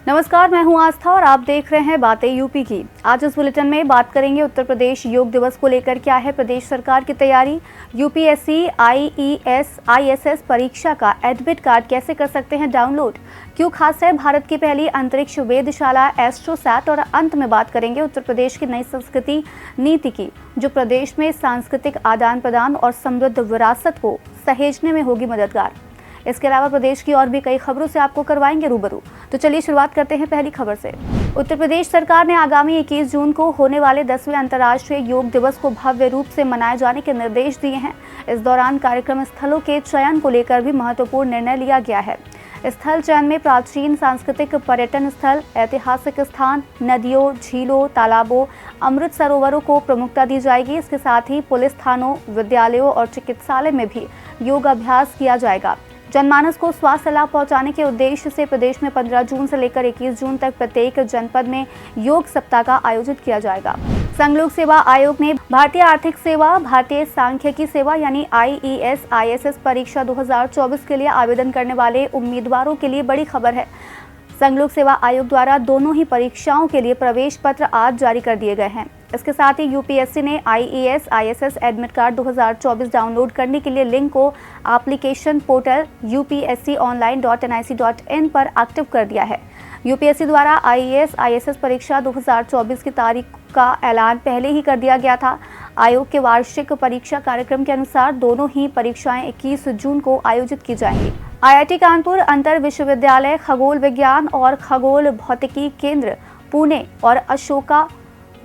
नमस्कार, मैं हूं आस्था और आप देख रहे हैं बातें यूपी की। आज इस बुलेटिन में बात करेंगे उत्तर प्रदेश योग दिवस को लेकर क्या है प्रदेश सरकार की तैयारी, यूपीएससी आईईएस आईएसएस परीक्षा का एडमिट कार्ड कैसे कर सकते हैं डाउनलोड, क्यों खास है भारत की पहली अंतरिक्ष वेधशाला एस्ट्रोसैट, और अंत में बात करेंगे उत्तर प्रदेश की नई संस्कृति नीति की, जो प्रदेश में सांस्कृतिक आदान प्रदान और समृद्ध विरासत को सहेजने में होगी मददगार। इसके अलावा प्रदेश की और भी कई खबरों से आपको करवाएंगे रूबरू। तो चलिए शुरुआत करते हैं पहली खबर से। उत्तर प्रदेश सरकार ने आगामी 21 जून को होने वाले 10वें अंतर्राष्ट्रीय योग दिवस को भव्य रूप से मनाए जाने के निर्देश दिए हैं। इस दौरान कार्यक्रम स्थलों के चयन को लेकर भी महत्वपूर्ण निर्णय लिया गया है। स्थल चयन में प्राचीन सांस्कृतिक पर्यटन स्थल, ऐतिहासिक स्थान, नदियों, झीलों, तालाबों, अमृत सरोवरों को प्रमुखता दी जाएगी। इसके साथ ही पुलिस थानों, विद्यालयों और चिकित्सालय में भी योग अभ्यास किया जाएगा। जनमानस को स्वास्थ्य लाभ पहुंचाने के उद्देश्य से प्रदेश में 15 जून से लेकर 21 जून तक प्रत्येक जनपद में योग सप्ताह का आयोजित किया जाएगा। संघ लोक सेवा आयोग ने भारतीय आर्थिक सेवा, भारतीय सांख्यिकी सेवा यानी आईईएस आईएसएस परीक्षा 2024 के लिए आवेदन करने वाले उम्मीदवारों के लिए बड़ी खबर है। संघ लोक सेवा आयोग द्वारा दोनों ही परीक्षाओं के लिए प्रवेश पत्र आज जारी कर दिए गए हैं। इसके साथ ही यूपीएससी ने IES ISS admit card 2024 download करने के लिए लिंक को एप्लीकेशन पोर्टल upsconline.nic.in पर एक्टिव कर दिया है। यूपीएससी द्वारा आईईएस आईएसएस परीक्षा 2024 की तारीख का ऐलान पहले ही कर दिया गया था। आयोग के वार्षिक परीक्षा कार्यक्रम के अनुसार दोनों ही परीक्षाएं 21 जून को आयोजित की जाएंगी। आईआईटी कानपुर, अंतर विश्वविद्यालय खगोल विज्ञान और खगोल भौतिकी केंद्र पुणे और अशोका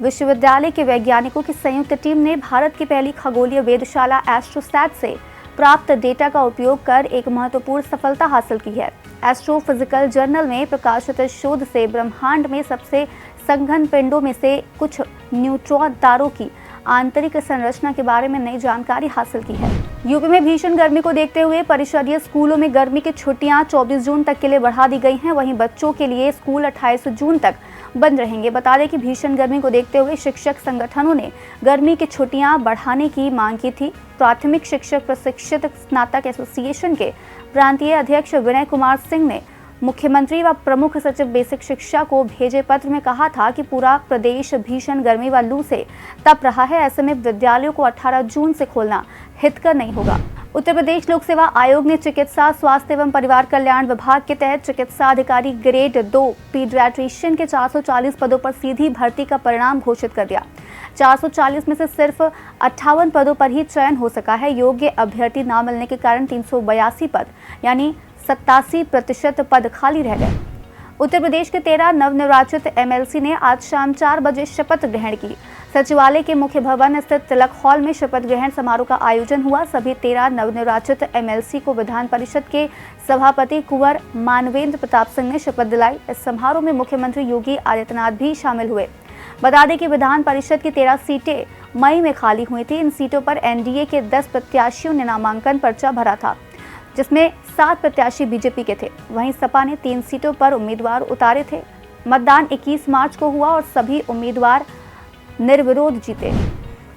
विश्वविद्यालय के वैज्ञानिकों की संयुक्त टीम ने भारत की पहली खगोलीय वेधशाला एस्ट्रोसैट से प्राप्त डेटा का उपयोग कर एक महत्वपूर्ण सफलता हासिल की है। एस्ट्रोफिजिकल जर्नल में प्रकाशित शोध से ब्रह्मांड में सबसे सघन पिंडों में से कुछ न्यूट्रॉन तारों की आंतरिक संरचना के बारे में नई जानकारी हासिल की है। यूपी में भीषण गर्मी को देखते हुए परिषदीय स्कूलों में गर्मी की छुट्टियां 24 जून तक के लिए बढ़ा दी गई हैं। वहीं बच्चों के लिए स्कूल 28 जून तक बंद रहेंगे। बता दें कि भीषण गर्मी को देखते हुए शिक्षक संगठनों ने गर्मी की छुट्टियां बढ़ाने की मांग की थी। प्राथमिक शिक्षक प्रशिक्षित स्नातक एसोसिएशन के प्रांतीय अध्यक्ष विनय कुमार सिंह ने मुख्यमंत्री व प्रमुख सचिव बेसिक शिक्षा को भेजे पत्र में कहा था कि पूरा प्रदेश भीषण गर्मी व लू से तप रहा है। ऐसे में विद्यालयों को 18 जून से खोलना हितकर नहीं होगा। उत्तर प्रदेश लोक सेवा आयोग ने चिकित्सा, स्वास्थ्य एवं परिवार कल्याण विभाग के तहत चिकित्सा अधिकारी ग्रेड 2 पीडियाट्रिशियन के 440 पदों पर सीधी भर्ती का परिणाम घोषित कर दिया। 440 में से सिर्फ 58 पदों पर ही चयन हो सका है। योग्य अभ्यर्थी न मिलने के कारण 382 पद यानी 87% पद खाली रह गए। उत्तर प्रदेश के 13 नवनिर्वाचित एमएलसी ने आज शाम 4 बजे शपथ ग्रहण की। सचिवालय के मुख्य भवन स्थित तिलक हॉल में शपथ ग्रहण समारोह का आयोजन हुआ। सभी 13 नवनिर्वाचित एमएलसी को विधान परिषद के सभापति कुंवर मानवेंद्र प्रताप सिंह ने शपथ दिलाई। इस समारोह में मुख्यमंत्री योगी आदित्यनाथ भी शामिल हुए। बता दें कि विधान परिषद की 13 सीटें मई में खाली हुई थी। इन सीटों पर एनडीए के 10 प्रत्याशियों ने नामांकन पर्चा भरा था, जिसमें 7 प्रत्याशी बीजेपी के थे। वहीं सपा ने 3 सीटों पर उम्मीदवार उतारे थे। मतदान 21 मार्च को हुआ और सभी उम्मीदवार निर्विरोध जीते।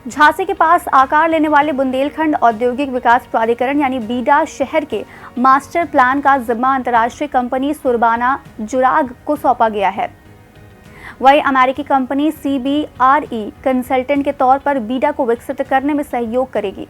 झांसी के पास आकार लेने वाले बुंदेलखंड औद्योगिक विकास प्राधिकरण यानी बीडा शहर के मास्टर प्लान का जिम्मा अंतर्राष्ट्रीय कंपनी सुरबाना जुराग को सौंपा गया है। वही अमेरिकी कंपनी CBRE कंसल्टेंट के तौर पर बीडा को विकसित करने में सहयोग करेगी।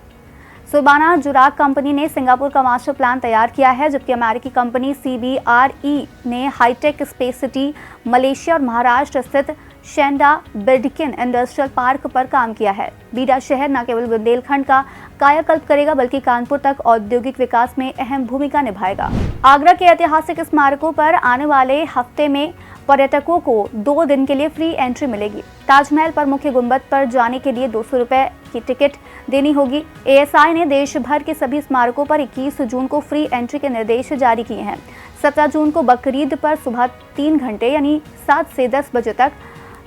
सुरबाना जुराग कंपनी ने सिंगापुर का मास्टर प्लान तैयार किया है, जबकि अमेरिकी कंपनी CBRE ने हाईटेक स्पेस सिटी मलेशिया और महाराष्ट्र स्थित शेंडा बिडकिन इंडस्ट्रियल पार्क पर काम किया है। बीडा शहर न केवल बुंदेलखंड का कायाकल्प करेगा बल्कि कानपुर तक औद्योगिक विकास में अहम भूमिका निभाएगा। आगरा के ऐतिहासिक स्मारकों पर आने वाले हफ्ते में पर्यटकों को 2 दिन के लिए फ्री एंट्री मिलेगी। ताजमहल पर मुख्य गुंबद पर जाने के लिए 200 रुपए की टिकट देनी होगी। एएसआई ने देश भर के सभी स्मारकों पर 21 जून को फ्री एंट्री के निर्देश जारी किए हैं। 17 जून को बकरीद पर सुबह 3 घंटे यानी 7 से 10 बजे तक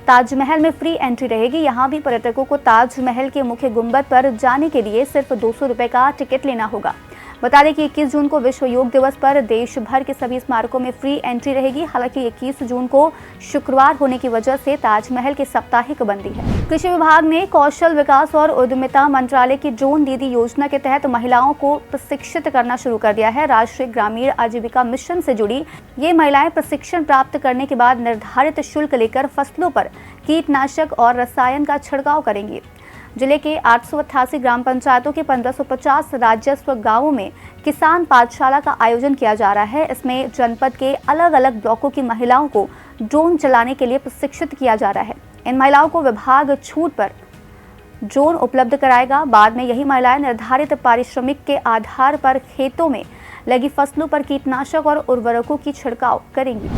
ताजमहल में फ्री एंट्री रहेगी। यहाँ भी पर्यटकों को ताजमहल के मुख्य गुंबद पर जाने के लिए सिर्फ 200 रुपए का टिकट लेना होगा। बता दें कि 21 जून को विश्व योग दिवस पर देश भर के सभी स्मारकों में फ्री एंट्री रहेगी। हालांकि 21 जून को शुक्रवार होने की वजह से ताजमहल की साप्ताहिक बंदी है। कृषि विभाग ने कौशल विकास और उद्यमिता मंत्रालय की ड्रोन दीदी योजना के तहत महिलाओं को प्रशिक्षित करना शुरू कर दिया है। राष्ट्रीय ग्रामीण आजीविका मिशन से जुड़ी ये महिलाएं प्रशिक्षण प्राप्त करने के बाद निर्धारित शुल्क लेकर फसलों पर कीटनाशक और रसायन का छिड़काव करेंगी। जिले के 888 ग्राम पंचायतों के 1550 राजस्व गांवों में किसान पाठशाला का आयोजन किया जा रहा है। इसमें जनपद के अलग अलग ब्लॉकों की महिलाओं को ड्रोन चलाने के लिए प्रशिक्षित किया जा रहा है। इन महिलाओं को विभाग छूट पर ड्रोन उपलब्ध कराएगा। बाद में यही महिलाएं निर्धारित पारिश्रमिक के आधार पर खेतों में लगी फसलों पर कीटनाशक और उर्वरकों की छिड़काव करेंगी।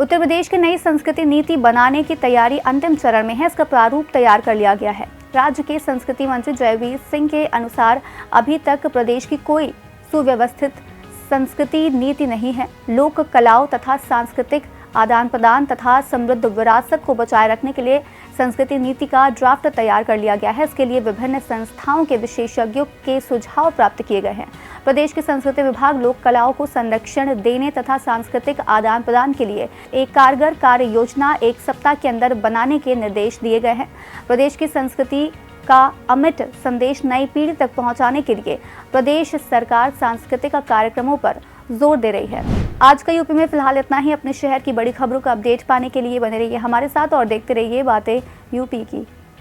उत्तर प्रदेश की नई संस्कृति नीति बनाने की तैयारी अंतिम चरण में है। इसका प्रारूप तैयार कर लिया गया है। राज्य के संस्कृति मंत्री जयवीर सिंह के अनुसार अभी तक प्रदेश की कोई सुव्यवस्थित संस्कृति नीति नहीं है। लोक कलाओं तथा सांस्कृतिक आदान प्रदान तथा समृद्ध विरासत को बचाए रखने के लिए संस्कृति नीति का ड्राफ्ट तैयार कर लिया गया है। इसके लिए विभिन्न संस्थाओं के विशेषज्ञों के सुझाव प्राप्त किए गए हैं। प्रदेश के संस्कृति विभाग लोक कलाओं को संरक्षण देने तथा सांस्कृतिक आदान प्रदान के लिए एक कारगर कार्य योजना 1 सप्ताह के अंदर बनाने के निर्देश दिए गए हैं। प्रदेश की संस्कृति का अमिट संदेश नई पीढ़ी तक पहुंचाने के लिए प्रदेश सरकार सांस्कृतिक कार्यक्रमों पर जोर दे रही है। आज का यूपी में फिलहाल इतना ही। अपने शहर की बड़ी खबरों का अपडेट पाने के लिए बने रहिए हमारे साथ और देखते रहिए बातें यूपी की।